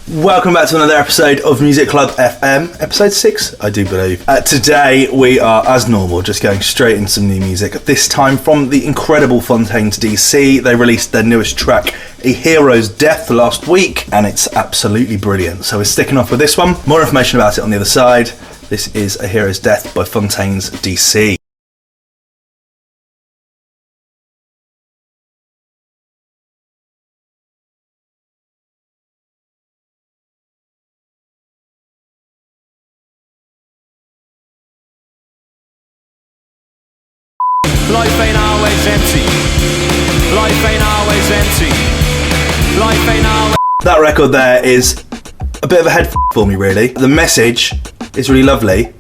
Welcome back to another episode of Music Club FM, episode 6, I do believe. Today we are, as normal, just going straight into some new music, this time from the incredible Fontaines DC. They released their newest track, A Hero's Death, last week, and it's absolutely brilliant. So we're sticking off with this one. More information about it on the other side. This is A Hero's Death by Fontaines DC. Life ain't always empty. Life ain't always empty. Life ain't always... That record there is a bit of a head for me, really. The message is really lovely.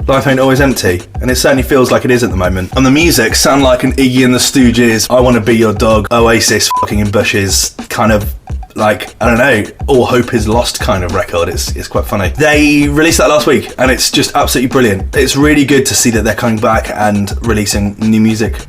Life ain't always empty, and it certainly feels like it is at the moment. And the music sound like an Iggy and the Stooges, I Wanna Be Your Dog, Oasis fucking in bushes, kind of like, I don't know, all hope is lost kind of record. It's quite funny. They released that last week and it's just absolutely brilliant. It's really good to see that they're coming back and releasing new music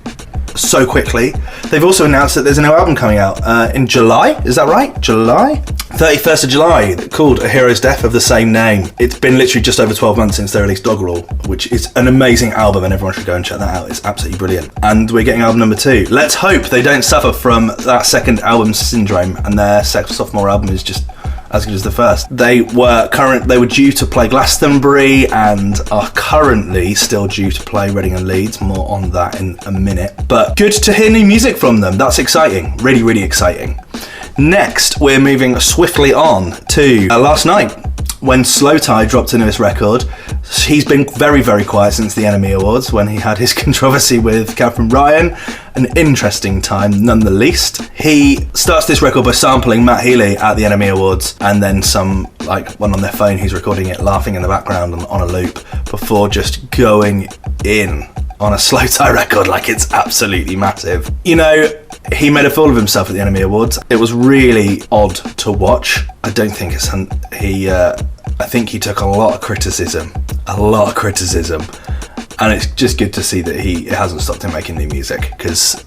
so quickly. They've also announced that there's a new album coming out in July, is that right? July? 31st of July, called A Hero's Death, of the same name. It's been literally just over 12 months since they released Doggerel, which is an amazing album and everyone should go and check that out. It's absolutely brilliant. And we're getting album number 2. Let's hope they don't suffer from that second album syndrome and their sophomore album is just as good as the first. They were due to play Glastonbury and are currently still due to play Reading and Leeds. More on that in a minute. But good to hear new music from them. That's exciting. Really, really exciting. Next, we're moving swiftly on to last night when Slow Tie dropped a newest record. He's been very, very quiet since the Enemy Awards when he had his controversy with Catherine Ryan. An interesting time, none the least. He starts this record by sampling Matt Healy at the Enemy Awards and then one on their phone who's recording it, laughing in the background on a loop before just going in on a Slow Tie record like it's absolutely massive. You know, he made a fool of himself at the Enemy Awards. It was really odd to watch. I don't think I think he took a lot of criticism, and it's just good to see that it hasn't stopped him making new music, because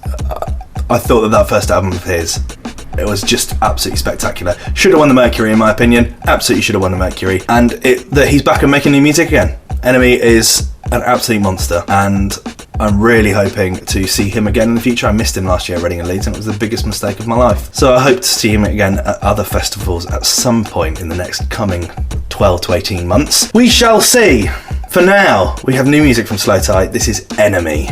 I thought that first album of his, it was just absolutely spectacular. Should have won the Mercury, in my opinion. Absolutely should have won the Mercury. And that he's back and making new music again. Enemy is an absolute monster, and I'm really hoping to see him again in the future. I missed him last year at Reading and Leeds, and it was the biggest mistake of my life. So I hope to see him again at other festivals at some point in the next coming 12 to 18 months. We shall see. For now, we have new music from Slow Tie. This is Enemy.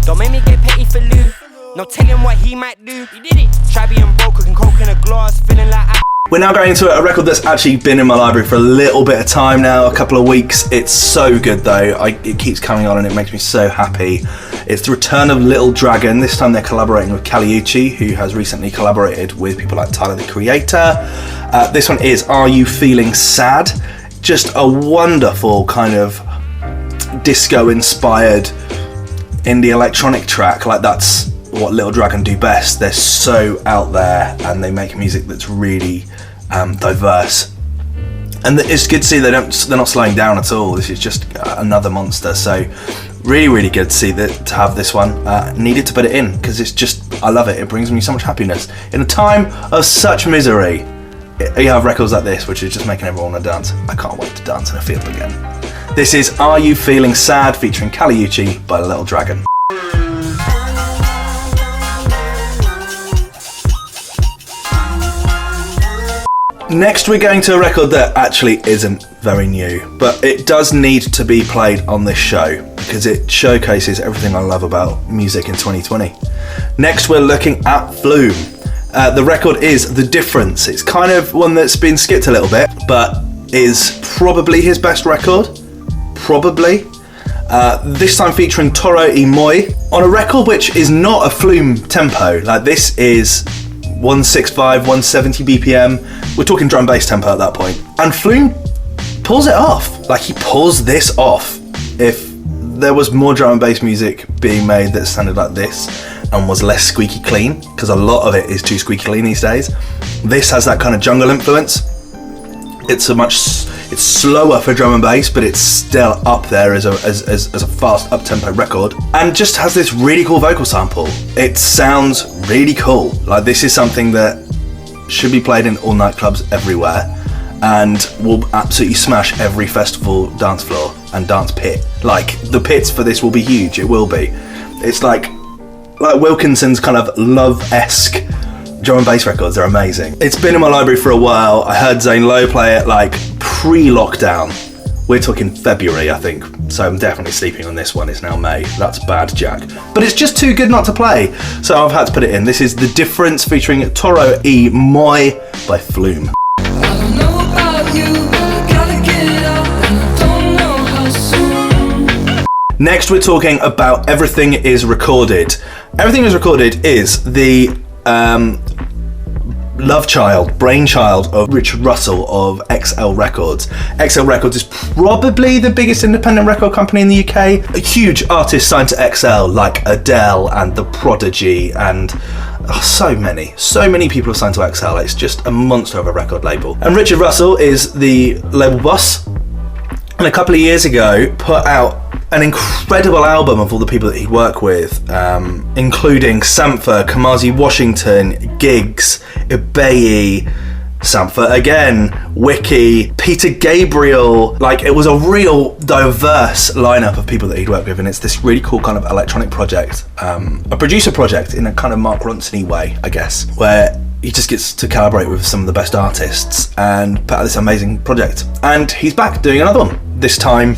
Don't make me get petty for Lou. No telling what he might do. He did it. Try being broke, cooking coke in a glass, feeling like We're now going into a record that's actually been in my library for a little bit of time now, a couple of weeks. It's so good though. It keeps coming on and it makes me so happy. It's the return of Little Dragon. This time they're collaborating with Caliucci, who has recently collaborated with people like Tyler, the Creator. This one is Are You Feeling Sad? Just a wonderful kind of disco-inspired indie electronic track. Like, that's what Little Dragon do best. They're so out there and they make music that's really diverse. And it's good to see they're not slowing down at all. This is just another monster. So really, really good to see to have this one. Needed to put it in because it's just, I love it. It brings me so much happiness. In a time of such misery, you have records like this, which is just making everyone want to dance. I can't wait to dance in a field again. This is Are You Feeling Sad, featuring Caliucci by Little Dragon. Next we're going to a record that actually isn't very new, but it does need to be played on this show because it showcases everything I love about music in 2020. Next we're looking at Flume. The record is The Difference. It's kind of one that's been skipped a little bit, but is probably his best record. Probably. This time featuring Toro y Moi on a record which is not a Flume tempo. Like, this is 165, 170 BPM. We're talking drum bass tempo at that point. And Flume pulls it off. Like, he pulls this off. If there was more drum and bass music being made that sounded like this and was less squeaky clean, because a lot of it is too squeaky clean these days, this has that kind of jungle influence. It's slower for drum and bass, but it's still up there as a fast up-tempo record, and just has this really cool vocal sample. It sounds really cool. Like, this is something that should be played in all nightclubs everywhere. and will absolutely smash every festival dance floor and dance pit. Like, the pits for this will be huge. It will be. It's like Wilkinson's kind of Love-esque drum and bass records are amazing. It's been in my library for a while. I heard Zane Lowe play it like pre-lockdown. We're talking February, I think, so I'm definitely sleeping on this one. It's now May. That's bad, Jack. But it's just too good not to play, so I've had to put it in. This is The Difference featuring Toro E Moi by Flume. Next, we're talking about Everything Is Recorded. Everything Is Recorded is the brainchild of Richard Russell of XL Records. XL Records is probably the biggest independent record company in the UK. A huge artist signed to XL like Adele and The Prodigy and so many people have signed to XL. It's just a monster of a record label. And Richard Russell is the label boss, and a couple of years ago put out an incredible album of all the people that he'd work with, including Sampha, Kamasi Washington, Giggs, Ibeyi, Sampha again, Wiki, Peter Gabriel. Like, it was a real diverse lineup of people that he'd worked with, and it's this really cool kind of electronic project, a producer project in a kind of Mark Ronson-y way, I guess, where he just gets to collaborate with some of the best artists and put out this amazing project. And he's back doing another one. This time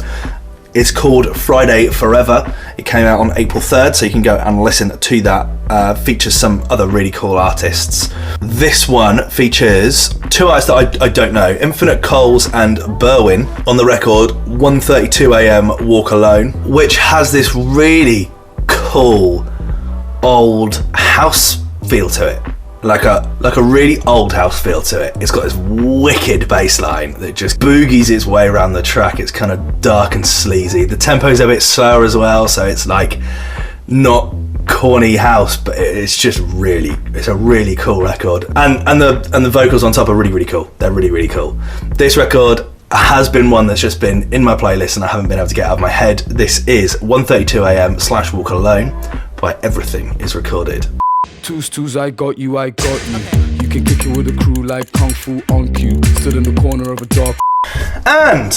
it's called Friday Forever. It came out on April 3rd, so you can go and listen to that. Features some other really cool artists. This one features two artists that I don't know, Infinite Coles and Berwin on the record, 1:32 AM Walk Alone, which has this really cool old house feel to it. Like a really old house feel to it. It's got this wicked bass line that just boogies its way around the track. It's kind of dark and sleazy. The tempo's a bit slower as well, so it's like not corny house, but it's a really cool record. And the vocals on top are really cool. They're really cool. This record has been one that's just been in my playlist and I haven't been able to get out of my head. This is 1:32 AM / Walk Alone by Everything Is Recorded. Twos, I got you. You can kick it with a crew like Kung Fu on cue. Stood in the corner of a dark. And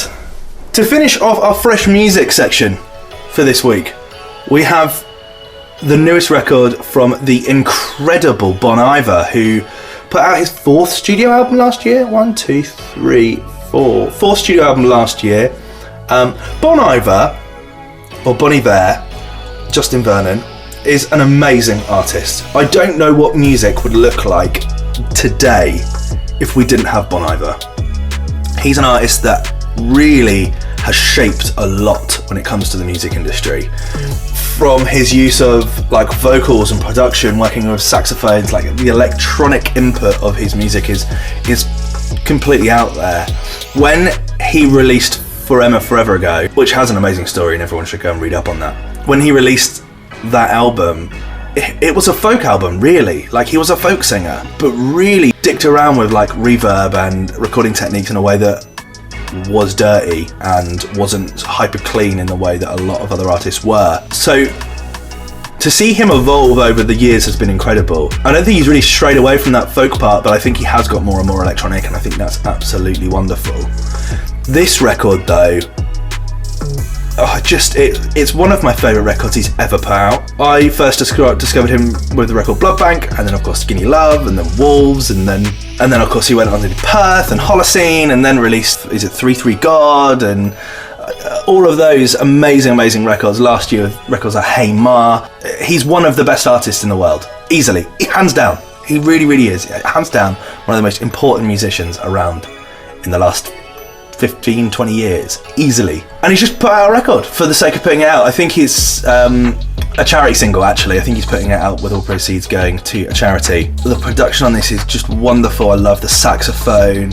to finish off our fresh music section for this week, we have the newest record from the incredible Bon Iver, who put out his fourth studio album last year. 1, 2, 3, 4. Fourth studio album last year. Bon Iver, or Bon Iver, Justin Vernon, is an amazing artist. I don't know what music would look like today if we didn't have Bon Iver. He's an artist that really has shaped a lot when it comes to the music industry. From his use of like vocals and production, working with saxophones, like the electronic input of his music is completely out there. When he released Forever Ago, which has an amazing story and everyone should go and read up on that. When he released that album, it was a folk album, really. Like, he was a folk singer, but really dicked around with like reverb and recording techniques in a way that was dirty and wasn't hyper clean in the way that a lot of other artists were. So to see him evolve over the years has been incredible. I don't think he's really strayed away from that folk part, but I think he has got more and more electronic, and I think that's absolutely wonderful. This record though, it's one of my favourite records he's ever put out. I first discovered him with the record Blood Bank, and then of course Skinny Love, and then Wolves, and then of course he went on to do Perth and Holocene, and then released 3-3 God, and all of those amazing records. Last year with records like Hey Ma. He's one of the best artists in the world, easily, hands down. He really is, hands down, one of the most important musicians around in the last 15-20 years, easily. And he's just put out a record for the sake of putting it out. I think it's a charity single, actually. I think he's putting it out with all proceeds going to a charity. The production on this is just wonderful. I love the saxophone.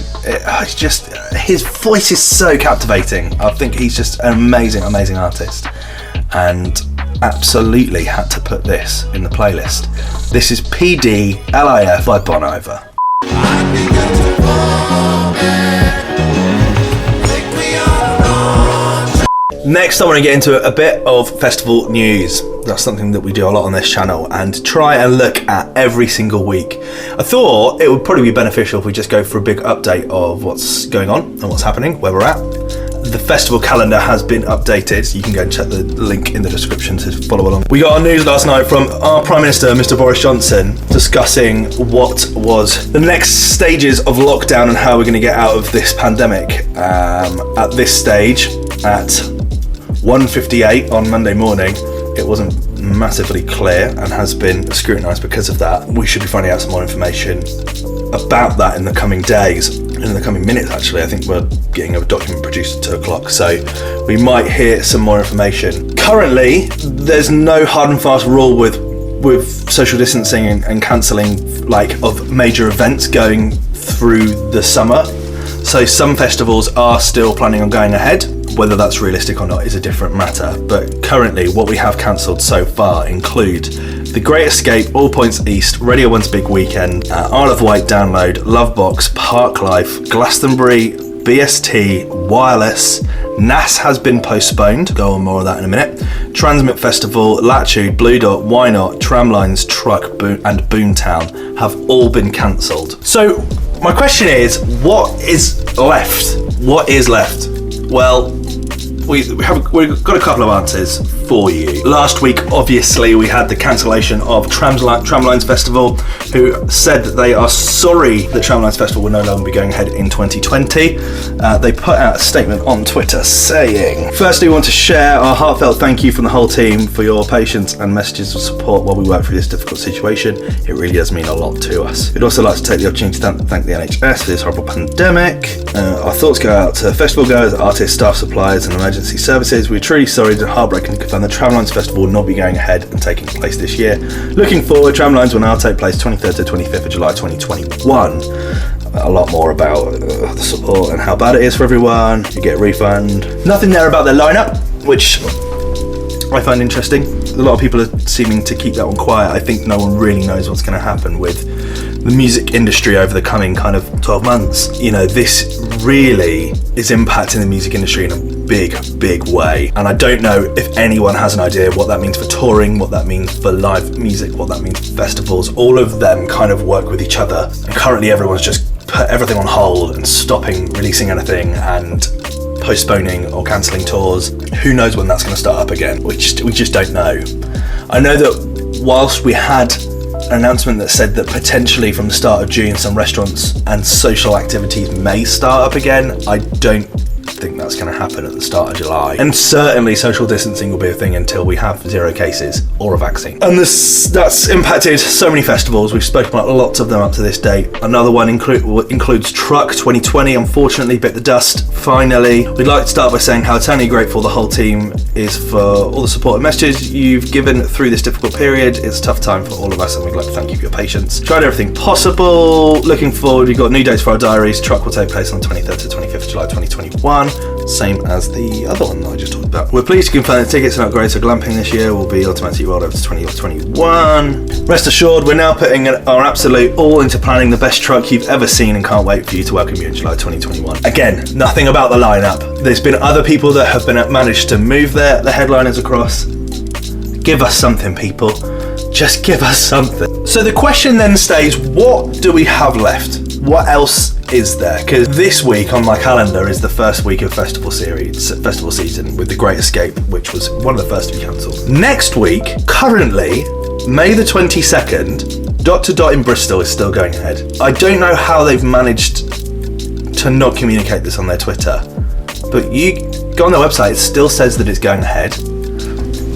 His voice is so captivating. I think he's just an amazing artist, and absolutely had to put this in the playlist. This is PDLIF by Bon Iver. Next, I want to get into a bit of festival news. That's something that we do a lot on this channel and try and look at every single week. I thought it would probably be beneficial if we just go for a big update of what's going on and what's happening, where we're at. The festival calendar has been updated, so you can go and check the link in the description to follow along. We got our news last night from our Prime Minister, Mr. Boris Johnson, discussing what was the next stages of lockdown and how we're going to get out of this pandemic. At this stage, at 1:58 on Monday morning, it wasn't massively clear and has been scrutinised because of that. We should be finding out some more information about that in the coming days, in the coming minutes actually. I think we're getting a document produced at 2 o'clock, so we might hear some more information. Currently, there's no hard and fast rule with social distancing and cancelling of major events going through the summer. So some festivals are still planning on going ahead. Whether that's realistic or not is a different matter. But currently, what we have cancelled so far include The Great Escape, All Points East, Radio 1's Big Weekend, Isle of Wight Download, Lovebox, Park Life, Glastonbury, BST, Wireless, NAS has been postponed. Go on more of that in a minute. Transmit Festival, Latitude, Blue Dot, Why Not, Tramlines, Truck, and Boomtown have all been cancelled. So my question is, what is left? What is left? Well, we've got a couple of answers for you. Last week, obviously, we had the cancellation of Tramlines Festival, who said that they are sorry that Tramlines Festival will no longer be going ahead in 2020. They put out a statement on Twitter saying, "Firstly, we want to share our heartfelt thank you from the whole team for your patience and messages of support while we work through this difficult situation. It really does mean a lot to us. We'd also like to take the opportunity to thank the NHS for this horrible pandemic. Our thoughts go out to festival goers, artists, staff, suppliers and emergency services. We're truly sorry and heartbroken to confirm the Tramlines Festival will not be going ahead and taking place this year. Looking forward, Tramlines will now take place 23rd to 25th of July 2021. A lot more about the support and how bad it is for everyone. You get a refund. Nothing there about their lineup, which I find interesting. A lot of people are seeming to keep that one quiet. I think no one really knows what's going to happen with the music industry over the coming kind of 12 months. You know, this really is impacting the music industry in a big way. And I don't know if anyone has an idea what that means for touring, what that means for live music, what that means for festivals. All of them kind of work with each other. And currently everyone's just put everything on hold and stopping releasing anything and postponing or cancelling tours. Who knows when that's going to start up again? We just don't know. I know that whilst we had an announcement that said that potentially from the start of June some restaurants and social activities may start up again, I don't think that's going to happen at the start of July. And certainly social distancing will be a thing until we have 0 cases or a vaccine. And that's impacted so many festivals. We've spoken about lots of them up to this date. Another one includes Truck 2020, unfortunately bit the dust finally. We'd like to start by saying how eternally grateful the whole team is for all the support and messages you've given through this difficult period. It's a tough time for all of us and we'd like to thank you for your patience. Tried everything possible. Looking forward, we've got new dates for our diaries. Truck will take place on the 23rd to 25th of July 2021. Same as the other one that I just talked about. We're pleased to confirm that tickets are upgraded, so glamping this year will be automatically rolled over to 2021. Rest assured, we're now putting our absolute all into planning the best Truck you've ever seen and can't wait for you to welcome you in July 2021. Again, nothing about the lineup. There's been other people that have managed to move their headliners across. Give us something, people. Just give us something. So the question then stays, what do we have left? What else is there? Because this week on my calendar is the first week of festival season with The Great Escape, which was one of the first to be cancelled. Next week, currently, May the 22nd, Dot to Dot in Bristol is still going ahead. I don't know how they've managed to not communicate this on their Twitter, but you go on their website, it still says that it's going ahead,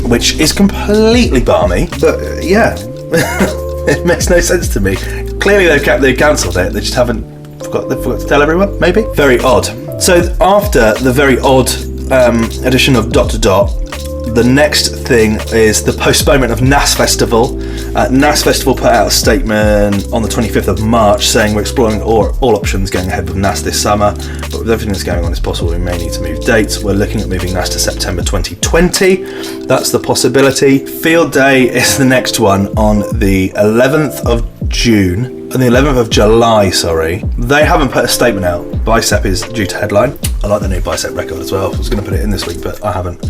which is completely balmy, but yeah, it makes no sense to me. Clearly they've cancelled it, they just haven't forgot to tell everyone, maybe? Very odd. So after the very odd edition of Dot to Dot, the next thing is the postponement of NAS Festival. NAS Festival put out a statement on the 25th of March saying we're exploring all options going ahead with NAS this summer, but with everything that's going on, it's possible we may need to move dates. We're looking at moving NAS to September 2020. That's the possibility. Field Day is the next one on the 11th of June, on the 11th of July, sorry. They haven't put a statement out. Bicep is due to headline. I like the new Bicep record as well. I was going to put it in this week, but I haven't.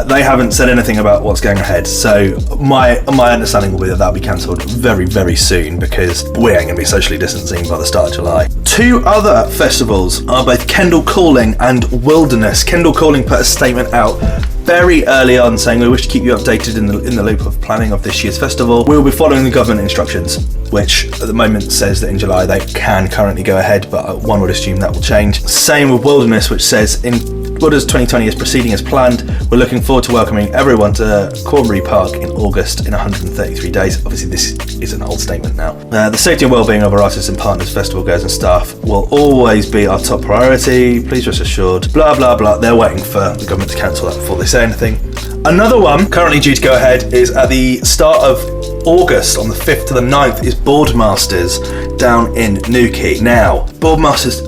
They haven't said anything about what's going ahead, so my understanding will be that that'll be cancelled very, very soon, because we ain't going to be socially distancing by the start of July. Two other festivals are both Kendall Calling and Wilderness. Kendall Calling put a statement out very early on saying, we wish to keep you updated in the loop of planning of this year's festival. We will be following the government instructions, which at the moment says that in July they can currently go ahead, but one would assume that will change. Same with Wilderness, which says, in Wilderness 2020 is proceeding as planned. We're looking forward to welcoming everyone to Cornbury Park in August in 133 days. Obviously this is an old statement now. The safety and well-being of our artists and partners, festival goers and staff will always be our top priority. Please rest assured. Blah, blah, blah. They're waiting for the government to cancel that before they say anything. Another one currently due to go ahead is at the start of August, on the 5th to the 9th, is Boardmasters down in Newquay. Now, Boardmasters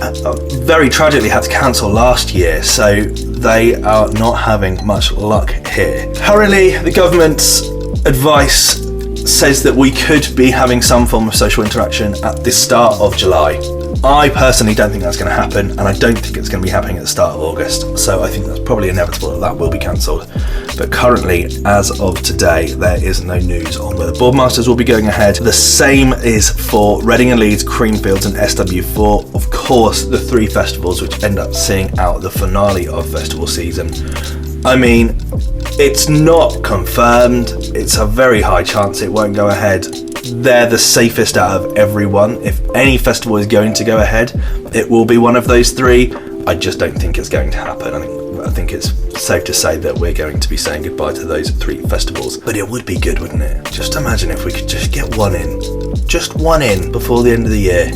very tragically had to cancel last year, so they are not having much luck here. Currently, the government's advice says that we could be having some form of social interaction at the start of July. I personally don't think that's going to happen, and I don't think it's going to be happening at the start of August, so I think that's probably inevitable that will be cancelled. But currently, as of today, there is no news on whether Boardmasters will be going ahead. The same is for Reading and Leeds, Creamfields and SW4, of course the three festivals which end up seeing out the finale of festival season. I mean, it's not confirmed, it's a very high chance it won't go ahead. They're the safest out of everyone. If any festival is going to go ahead, it will be one of those three. I just don't think it's going to happen. I think it's safe to say that we're going to be saying goodbye to those three festivals. But it would be good, wouldn't it? Just imagine if we could just get one in. Just one in before the end of the year.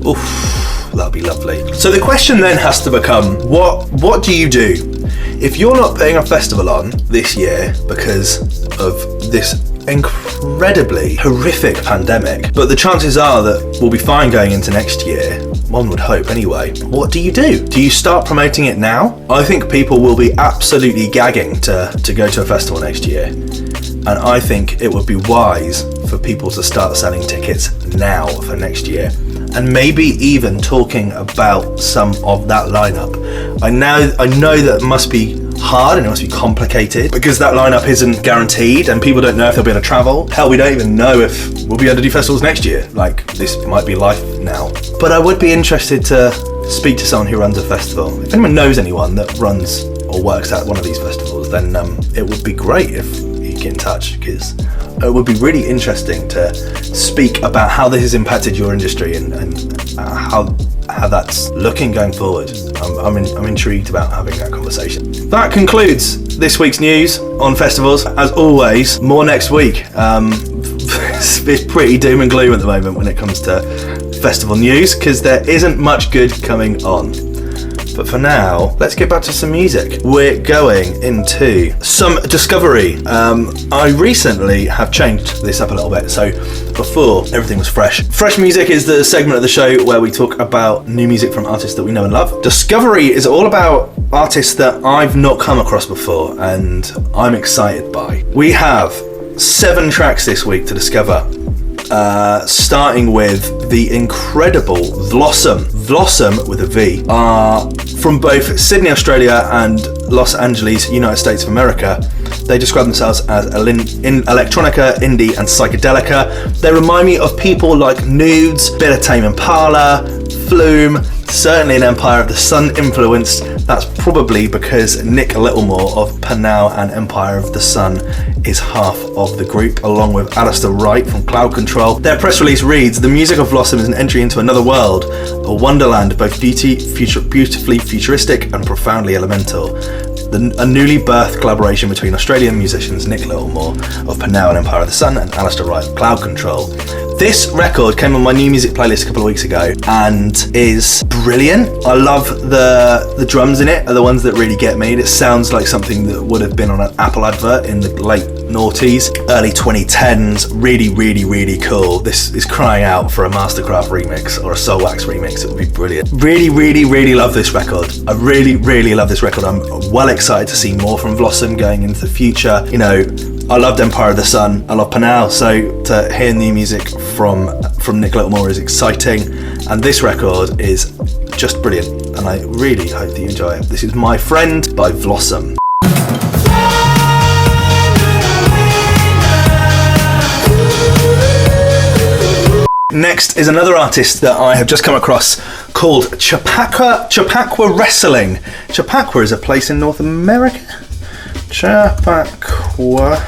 Oof, that'd be lovely. So the question then has to become, what do you do? If you're not putting a festival on this year because of this incredibly horrific pandemic, but the chances are that we'll be fine going into next year, one would hope anyway, what do you do? Do you start promoting it now? I think people will be absolutely gagging to go to a festival next year, and I think it would be wise for people to start selling tickets now for next year, and maybe even talking about some of that lineup. I know that must be hard and it must be complicated because that lineup isn't guaranteed and people don't know if they'll be able to travel. Hell, we don't even know if we'll be able to do festivals next year. Like, this might be life now. But I would be interested to speak to someone who runs a festival. If anyone knows anyone that runs or works at one of these festivals, then it would be great if you get in touch, because it would be really interesting to speak about how this has impacted your industry and how that's looking going forward. I'm intrigued about having that conversation. That concludes this week's news on festivals. As always, more next week. It's pretty doom and gloom at the moment when it comes to festival news, because there isn't much good coming on. But for now, let's get back to some music. We're going into some discovery. I recently have changed this up a little bit. So before, everything was fresh. Fresh Music is the segment of the show where we talk about new music from artists that we know and love. Discovery is all about artists that I've not come across before and I'm excited by. We have 7 tracks this week to discover. Starting with the incredible Vlossom. Vlossom with a V are from both Sydney, Australia and Los Angeles, United States of America. They describe themselves as in electronica, indie and psychedelica. They remind me of people like Nudes, Bit of Tame Impala, Flume, certainly an Empire of the Sun influenced. That's probably because Nick Littlemore of Panau and Empire of the Sun is half of the group, along with Alistair Wright from Cloud Control. Their press release reads, "The music of Blossom is an entry into another world, a wonderland, both beautifully futuristic and profoundly elemental. A newly birthed collaboration between Australian musicians Nick Littlemore of Panau and Empire of the Sun and Alistair Wright of Cloud Control." This record came on my new music playlist a couple of weeks ago and is brilliant. I love the drums in it, are the ones that really get me. It sounds like something that would have been on an Apple advert in the late noughties, early 2010s. Really, really, really cool. This is crying out for a Mastercraft remix or a Soulwax remix. It would be brilliant. Really, really, really love this record. I really, really love this record. I'm well excited to see more from Vlossom going into the future. You know, I loved Empire of the Sun, I love Panal, so to hear new music from Nick Littlemore is exciting, and this record is just brilliant, and I really hope that you enjoy it. This is My Friend by Vlossom. Next is another artist that I have just come across called Chappaqua Wrestling. Chappaqua is a place in North America. Chappaqua,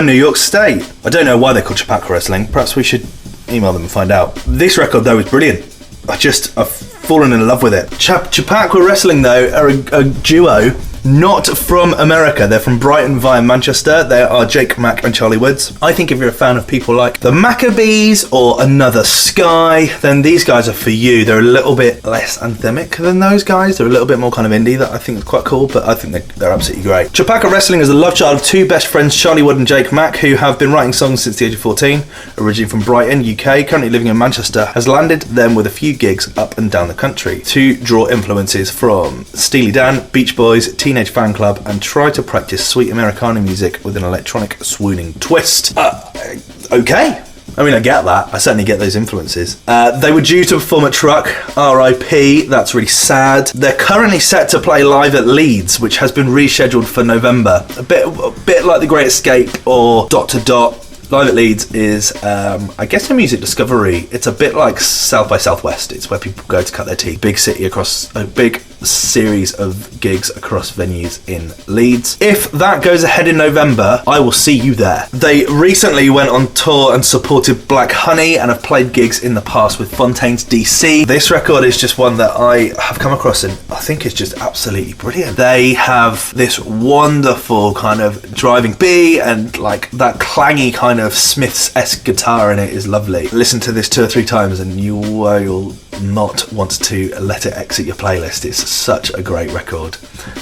New York State. I don't know why they're called Chappaqua Wrestling. Perhaps we should email them and find out. This record though is brilliant. I've fallen in love with it. Chappaqua Wrestling though are a duo not from America. They're from Brighton via Manchester. They are Jake Mack and Charlie Woods. I think if you're a fan of people like the Maccabees or Another Sky, then these guys are for you. They're a little bit less anthemic than those guys. They're a little bit more kind of indie, that I think is quite cool, but I think they're absolutely great. Chappaqua Wrestling is the love child of two best friends, Charlie Wood and Jake Mack, who have been writing songs since the age of 14. Originally from Brighton, UK, currently living in Manchester, has landed them with a few gigs up and down the country to draw influences from Steely Dan, Beach Boys, Teenage Fan Club, and try to practice sweet Americana music with an electronic swooning twist. Okay. I mean, I get that. I certainly get those influences. They were due to perform at Truck, RIP. That's really sad. They're currently set to play live at Leeds, which has been rescheduled for November. A bit like The Great Escape or Dot to Dot. Live at Leeds is, I guess, a music discovery. It's a bit like South by Southwest. It's where people go to cut their teeth. Big city across a big series of gigs across venues in Leeds. If that goes ahead in November, I will see you there. They recently went on tour and supported Black Honey and have played gigs in the past with Fontaine's DC. This record is just one that I have come across and I think is just absolutely brilliant. They have this wonderful kind of driving B and like that clangy kind of Smiths-esque guitar in it is lovely. Listen to this 2 or 3 times and you will not want to let it exit your playlist. It's such a great record.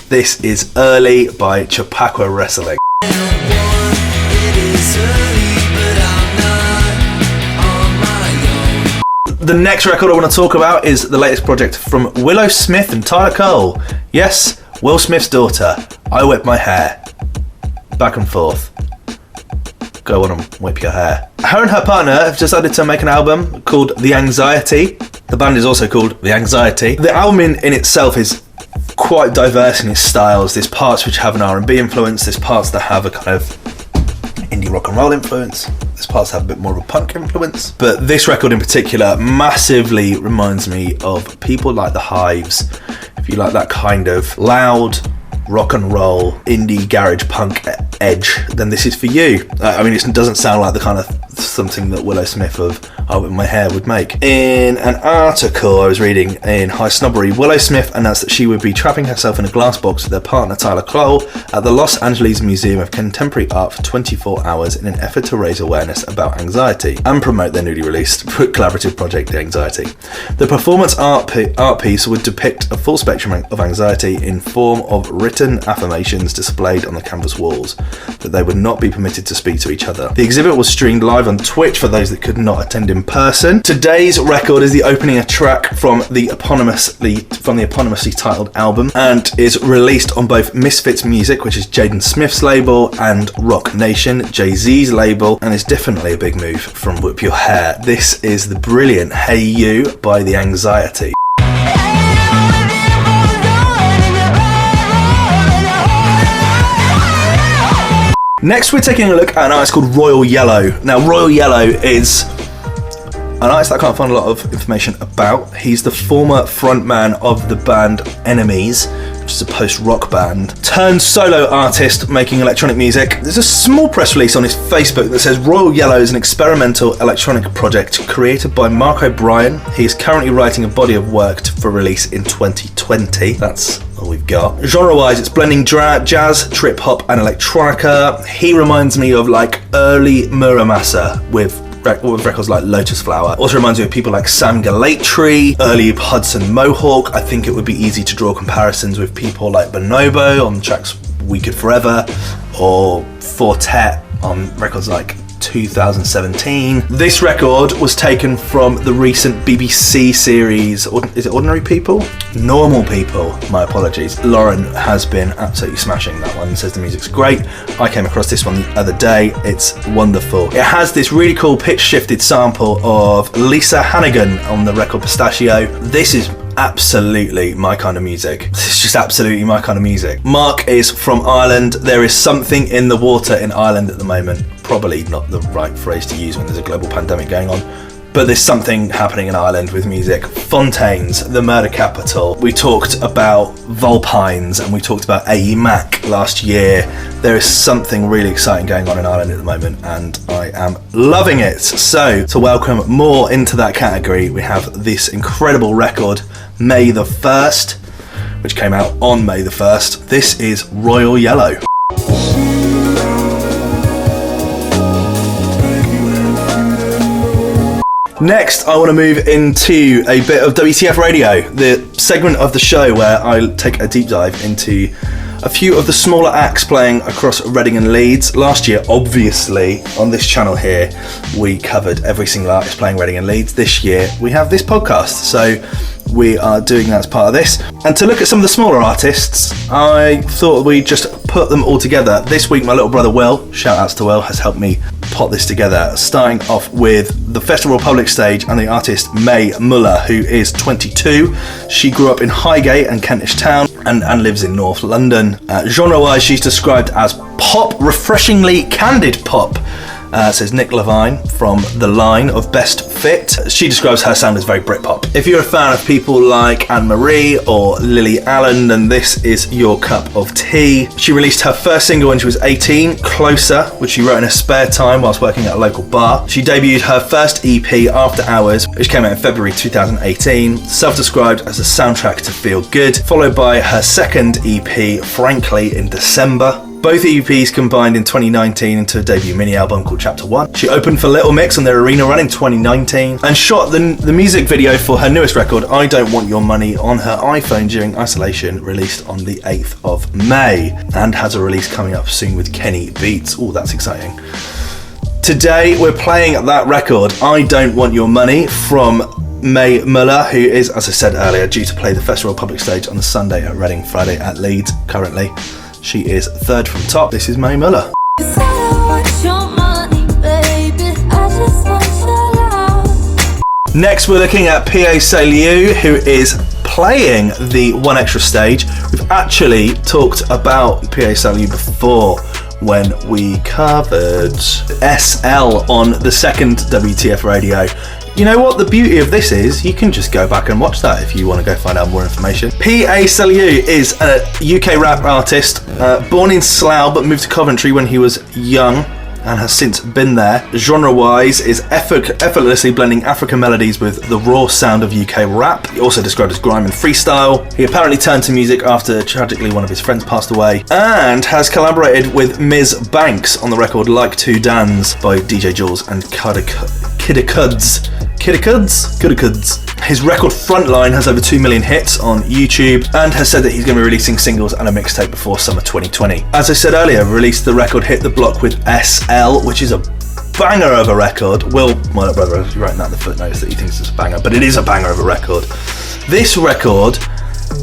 This is Early by Chappaqua Wrestling. The next record I want to talk about is the latest project from Willow Smith and Tyler Cole. Yes, Will Smith's daughter. I whip my hair. Back and forth. Go on and whip your hair. Her and her partner have decided to make an album called The Anxiety. The band is also called The Anxiety. The album in itself is quite diverse in its styles. There's parts which have an R&B influence, there's parts that have a kind of indie rock and roll influence, there's parts that have a bit more of a punk influence. But this record in particular massively reminds me of people like The Hives. If you like that kind of loud rock and roll indie garage punk edge, then this is for you. I mean, it doesn't sound like the kind of something that Willow Smith of I Whip My Hair would make. In an article I was reading in High Snobbery, Willow Smith announced that she would be trapping herself in a glass box with her partner Tyler Cole at the Los Angeles Museum of Contemporary Art for 24 hours in an effort to raise awareness about anxiety and promote their newly released collaborative project, The Anxiety. The performance art piece would depict a full spectrum of anxiety in form of written affirmations displayed on the canvas walls, that they would not be permitted to speak to each other. The exhibit was streamed live on Twitch for those that could not attend in person. Today's record is the opening track from the eponymously titled album and is released on both Misfits Music, which is Jaden Smith's label, and Rock Nation, Jay-Z's label, and is definitely a big move from Whip Your Hair. This is the brilliant Hey You by The Anxiety. Next we're taking a look at an artist called Royal Yellow. Now Royal Yellow is an artist that I can't find a lot of information about. He's the former frontman of the band Enemies, which is a post-rock band, turned solo artist making electronic music. There's a small press release on his Facebook that says Royal Yellow is an experimental electronic project created by Mark O'Brien. He is currently writing a body of work for release in 2020. That's all we've got. Genre-wise, it's blending jazz, trip-hop and electronica. He reminds me of like early Muramasa with records like Lotus Flower. Also reminds me of people like Sam Galatry, early Hudson Mohawk. I think it would be easy to draw comparisons with people like Bonobo on tracks We Could Forever, or Fortet on records like 2017. This record was taken from the recent BBC series, is it Ordinary People? Normal People, my apologies. Lauren has been absolutely smashing that one, says the music's great. I came across this one the other day, it's wonderful. It has this really cool pitch shifted sample of Lisa Hannigan on the record Pistachio. This is absolutely my kind of music. This is just absolutely my kind of music. Mark is from Ireland. There is something in the water in Ireland at the moment. Probably not the right phrase to use when there's a global pandemic going on, but there's something happening in Ireland with music. Fontaines, the murder capital. We talked about Vulpines and we talked about A.E. Mac last year. There is something really exciting going on in Ireland at the moment and I am loving it. So to welcome more into that category, we have this incredible record, May the 1st, which came out on May the 1st. This is Royal Yellow. Next, I want to move into a bit of WTF Radio, the segment of the show where I take a deep dive into a few of the smaller acts playing across Reading and Leeds. Last year, obviously, on this channel here, we covered every single artist playing Reading and Leeds. This year, we have this podcast, so we are doing that as part of this. And to look at some of the smaller artists, I thought we'd just put them all together. This week, my little brother Will, shout outs to Will, has helped me pot this together, starting off with the Festival Public Stage and the artist May Muller, who is 22. She grew up in Highgate and Kentish Town and lives in North London. Genre-wise, she's described as pop, refreshingly candid pop, says Nick Levine from The Line of Best Fit. She describes her sound as very Britpop. If you're a fan of people like Anne-Marie or Lily Allen, then this is your cup of tea. She released her first single when she was 18, Closer, which she wrote in her spare time whilst working at a local bar. She debuted her first EP, After Hours, which came out in February 2018, self-described as a soundtrack to Feel Good, followed by her second EP, Frankly, in December. Both EPs combined in 2019 into a debut mini-album called Chapter 1. She opened for Little Mix on their arena run in 2019 and shot the music video for her newest record, I Don't Want Your Money, on her iPhone during isolation, released on the 8th of May, and has a release coming up soon with Kenny Beats. Oh, that's exciting. Today we're playing that record, I Don't Want Your Money, from May Muller, who is, as I said earlier, due to play the Festival Public Stage on the Sunday at Reading, Friday at Leeds currently. She is third from top. This is May Muller. Next, we're looking at P.A. Salieu, who is playing the One Extra stage. We've actually talked about P.A. Salieu before when we covered SL on the second WTF Radio. You know what the beauty of this is? You can just go back and watch that if you want to go find out more information. P.A. Salieu is a UK rap artist, born in Slough but moved to Coventry when he was young and has since been there. Genre-wise is effortlessly blending African melodies with the raw sound of UK rap. He also described as grime and freestyle. He apparently turned to music after tragically one of his friends passed away, and has collaborated with Ms. Banks on the record Like Two Dans by DJ Jules and Kiddacuds. His record Frontline has over 2 million hits on YouTube and has said that he's going to be releasing singles and a mixtape before summer 2020. As I said earlier, released the record Hit the Block with SL, which is a banger of a record. Will, my little brother, is writing that in the footnotes that he thinks it's a banger, but it is a banger of a record. This record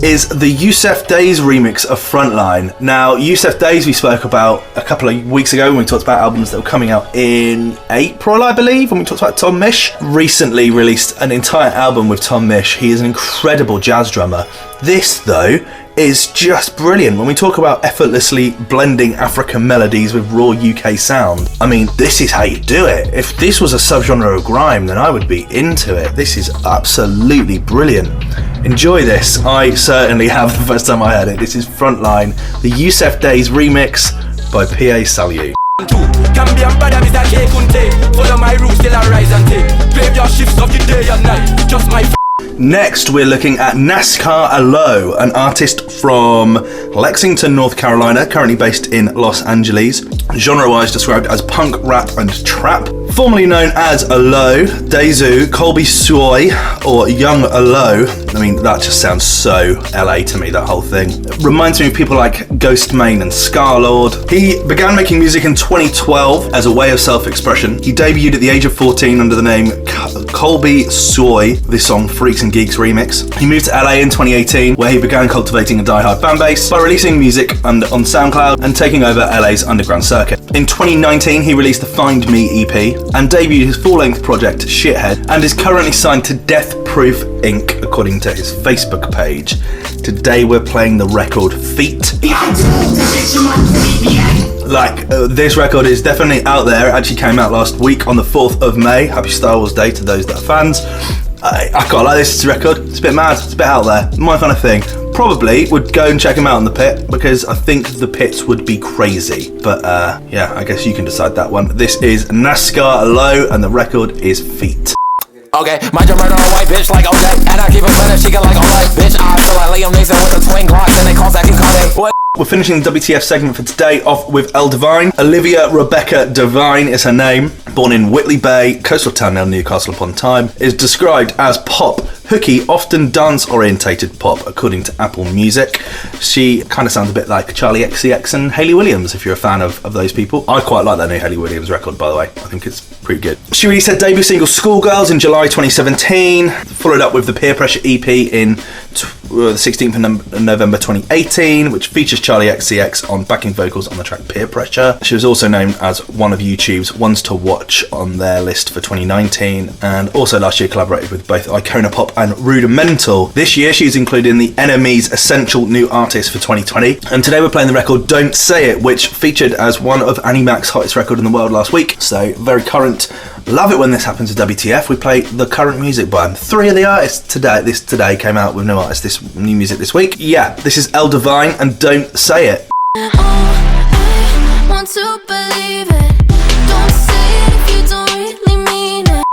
is the Yusef Days remix of Frontline. Now, Yusef Days we spoke about a couple of weeks ago when we talked about albums that were coming out in April, I believe, when we talked about Tom Misch. Recently released an entire album with Tom Misch. He is an incredible jazz drummer. This, though, is just brilliant. When we talk about effortlessly blending African melodies with raw UK sound, I mean, this is how you do it. If this was a subgenre of grime, then I would be into it. This is absolutely brilliant. Enjoy this. I certainly have the first time I heard it. This is Frontline, the Yusef Days remix by P.A. Salieu. Next, we're looking at NASCAR Alo, an artist from Lexington, North Carolina, currently based in Los Angeles. Genre-wise described as punk, rap, and trap. Formerly known as Alo, Dezu, Colby Soy, or Young Alo. I mean, that just sounds so LA to me, that whole thing. It reminds me of people like Ghost Mane and Scarlord. He began making music in 2012 as a way of self-expression. He debuted at the age of 14 under the name Colby Soy, this song Freaks and Geeks remix. He moved to LA in 2018, where he began cultivating a die-hard fan base by releasing music on SoundCloud and taking over LA's underground circuit. In 2019, he released the Find Me EP and debuted his full-length project Shithead, and is currently signed to Death Proof Inc. according to his Facebook page. Today we're playing the record Feet. This record is definitely out there. It actually came out last week on the 4th of May. Happy Star Wars Day to those that are fans. I quite like this record. It's a bit mad, it's a bit out there, my kind of thing. Probably would go and check him out in the pit, because I think the pits would be crazy. But yeah, I guess you can decide that one. This is NASCAR Alo, and the record is Feet. Okay, my murder a white bitch like OJ, and I keep a better chicken like alright, bitch. I feel like Liam Neeson with a twin Glocks, and they call that Kanye. What? We're finishing the WTF segment for today off with Elle Devine. Olivia Rebecca Devine is her name. Born in Whitley Bay, coastal town near Newcastle upon Tyne, is described as pop, hooky, often dance-orientated pop, according to Apple Music. She kind of sounds a bit like Charlie XCX and Hayley Williams, if you're a fan of those people. I quite like that new Hayley Williams record, by the way. I think it's pretty good. She released her debut single Schoolgirls in July 2017, followed up with the Peer Pressure EP in the 16th of November 2018, which features Charlie XCX on backing vocals on the track Peer Pressure. She was also named as one of YouTube's Ones to Watch on their list for 2019, and also last year collaborated with both Icona Pop and Rudimental. This year she's included in the NME's Essential New Artist for 2020, and today we're playing the record Don't Say It, which featured as one of Annie Mac's hottest record in the world last week, so very current. Love it when this happens at WTF. We play the current music by them. 3 of the artists today came out with new music this week. Yeah, this is Elle Devine and Don't Say It. I want to believe it. Don't say it if you don't really mean it.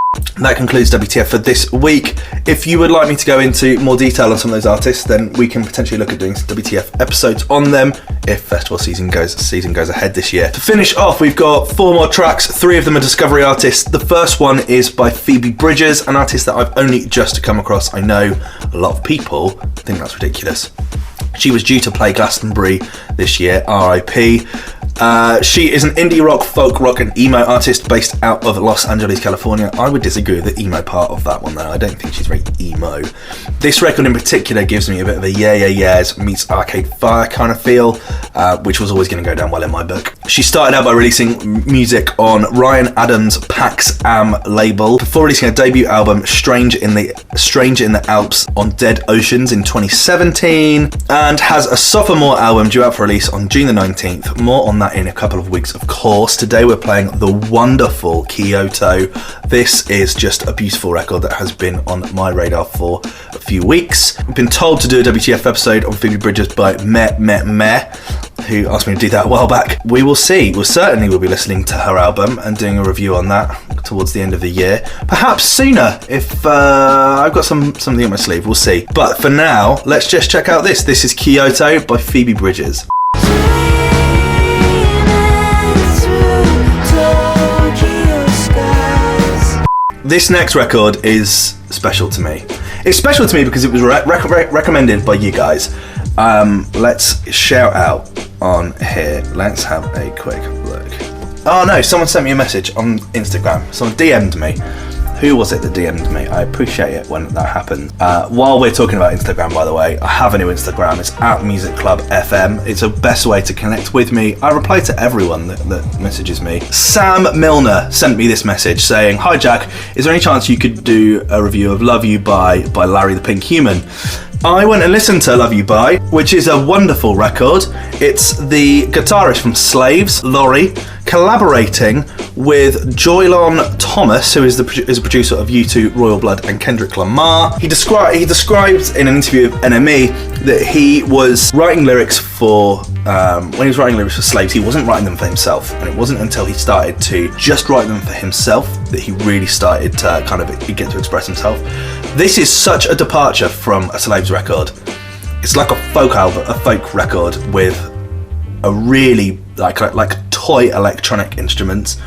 That concludes WTF for this week. If you would like me to go into more detail on some of those artists, then we can potentially look at doing WTF episodes on them if festival season goes ahead this year. To finish off, we've got 4 more tracks. 3 of them are discovery artists. The first one is by Phoebe Bridges, an artist that I've only just come across. I know a lot of people think that's ridiculous. She was due to play Glastonbury this year, RIP. She is an indie rock, folk rock and emo artist based out of Los Angeles, California. I would disagree with the emo part of that one though. I don't think she's very emo. This record in particular gives me a bit of a Yeah Yeah Yeahs meets Arcade Fire kind of feel, which was always going to go down well in my book. She started out by releasing music on Ryan Adams' Pax Am label before releasing her debut album Strange in the Alps on Dead Oceans in 2017, and has a sophomore album due out for release on June the 19th. More on that in a couple of weeks, of course. Today we're playing the wonderful Kyoto. This is just a beautiful record that has been on my radar for a few weeks. I've been told to do a WTF episode on Phoebe Bridges by Meh, who asked me to do that a while back. We will see. We'll certainly be listening to her album and doing a review on that towards the end of the year. Perhaps sooner if I've got something up my sleeve. We'll see. But for now, let's just check out this. This is Kyoto by Phoebe Bridges. This next record is special to me. It's special to me because it was recommended by you guys. Let's shout out on here. Let's have a quick look. Oh no, someone sent me a message on Instagram. Someone DM'd me. Who was it that DM'd me? I appreciate it when that happens. While we're talking about Instagram, by the way, I have a new Instagram. It's @MusicClubFM. It's the best way to connect with me. I reply to everyone that messages me. Sam Milner sent me this message saying, "Hi Jack, is there any chance you could do a review of Love You by Larry the Pink Human?" I went and listened to Love You By, which is a wonderful record. It's the guitarist from Slaves, Laurie, collaborating with Joylon Thomas, who is a producer of U2, Royal Blood and Kendrick Lamar. He describes in an interview with NME that he was writing lyrics for, when he was writing lyrics for Slaves, he wasn't writing them for himself, and it wasn't until he started to just write them for himself that he really started to kind of get to express himself. This is such a departure from a Slaves record. It's like a folk album, a folk record with a really like toy electronic instruments,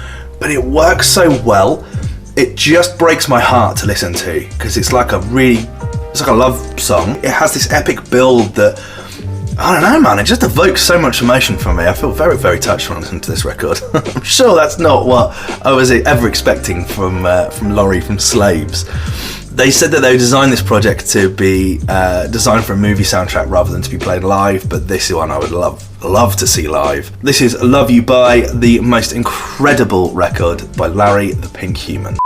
but it works so well. It just breaks my heart to listen to, because it's like a love song. It has this epic build that, I don't know, man, it just evokes so much emotion from me. I feel very, very touched when I listen to this record. I'm sure that's not what I was ever expecting from Laurie from Slaves. They said that they designed this project to be designed for a movie soundtrack rather than to be played live, but this one I would love to see live. This is Love You By, the most incredible record by Larry the Pink Human.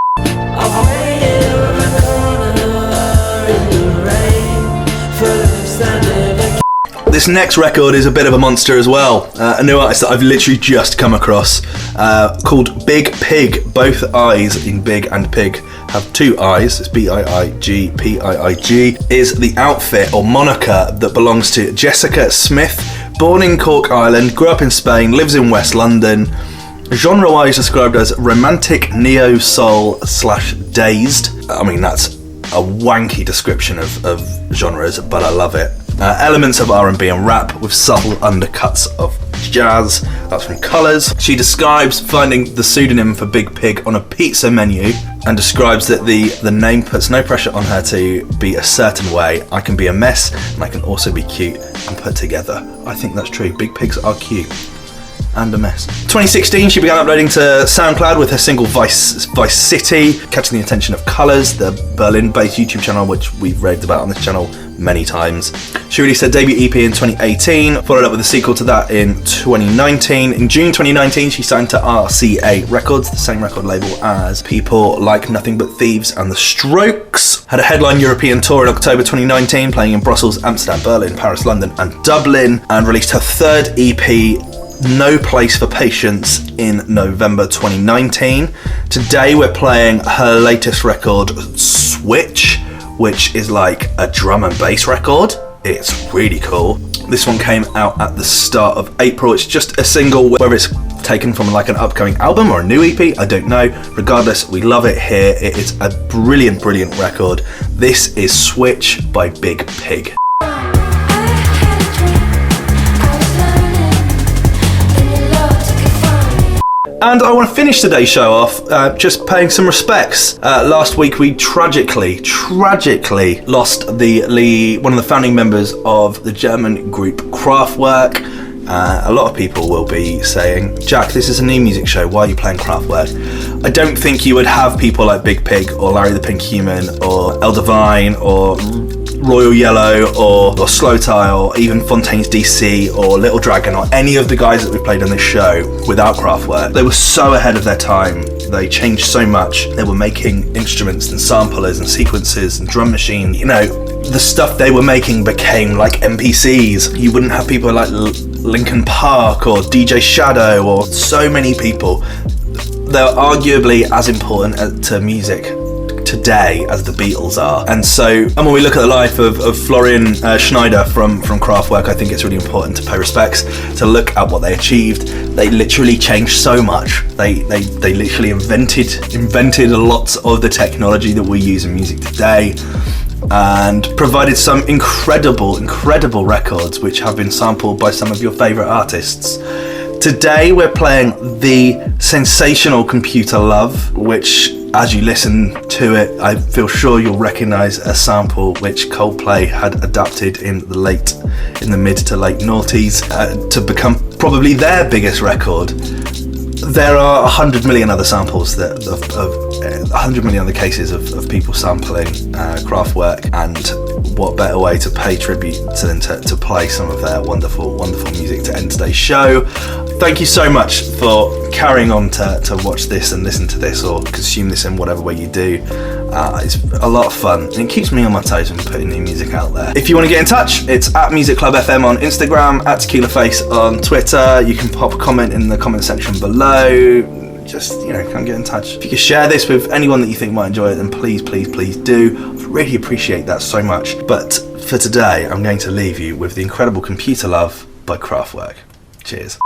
This next record is a bit of a monster as well. A new artist that I've literally just come across, called Big Pig. Both I's in Big and Pig have two I's. It's B-I-I-G, P-I-I-G, is the outfit or moniker that belongs to Jessica Smith. Born in Cork, Ireland, grew up in Spain, lives in West London. Genre-wise described as romantic neo-soul / dazed. I mean, that's a wanky description of genres, but I love it. Elements of R&B and rap with subtle undercuts of jazz. That's from Colours. She describes finding the pseudonym for Big Pig on a pizza menu, and describes that the name puts no pressure on her to be a certain way. I can be a mess, and I can also be cute and put together. I think that's true. Big pigs are cute. And a mess. 2016, she began uploading to SoundCloud with her single Vice City, catching the attention of Colours, the Berlin-based YouTube channel which we've raved about on this channel many times. She released her debut EP in 2018, followed up with a sequel to that in 2019. In June 2019, she signed to RCA Records, the same record label as people like Nothing But Thieves and The Strokes. Had a headline European tour in October 2019, playing in Brussels, Amsterdam, Berlin, Paris, London and Dublin, and released her third EP, No Place for Patience, in November 2019. Today we're playing her latest record, Switch, which is like a drum and bass record. It's really cool. This one came out at the start of April. It's just a single, whether it's taken from like an upcoming album or a new EP, I don't know. Regardless, we love it here. It is a brilliant, brilliant record. This is Switch by Big Pig. And I want to finish today's show off just paying some respects. Last week we tragically lost one of the founding members of the German group Kraftwerk. A lot of people will be saying, Jack, this is a new music show, why are you playing Kraftwerk? I don't think you would have people like Big Pig or Larry the Pink Human or Olivia Devine or Royal Yellow or Slow Tie or even Fontaine's DC or Little Dragon or any of the guys that we played on this show without Kraftwerk. They were so ahead of their time. They changed so much. They were making instruments and samplers and sequences and drum machines. You know, the stuff they were making became like NPCs. You wouldn't have people like Linkin Park or DJ Shadow or so many people. They're arguably as important to music today as the Beatles are. And when we look at the life of Florian Schneider from Kraftwerk, I think it's really important to pay respects, to look at what they achieved. They literally changed so much. They literally invented lots of the technology that we use in music today, and provided some incredible records which have been sampled by some of your favourite artists. Today we're playing the sensational Computer Love, which, as you listen to it, I feel sure you'll recognise a sample which Coldplay had adapted in the mid to late noughties to become probably their biggest record. There are 100 million other samples of 100 million other cases of people sampling Kraftwerk, and what better way to pay tribute to them to play some of their wonderful music to end today's show. Thank you so much for carrying on to watch this and listen to this or consume this in whatever way you do. It's a lot of fun, and it keeps me on my toes when putting new music out there. If you want to get in touch, it's at Music Club FM on Instagram, at Tequila Face on Twitter. You can pop a comment in the comment section below. Just, come get in touch. If you could share this with anyone that you think might enjoy it, then please, please, please do. I'd really appreciate that so much. But for today, I'm going to leave you with the incredible Computer Love by Kraftwerk. Cheers.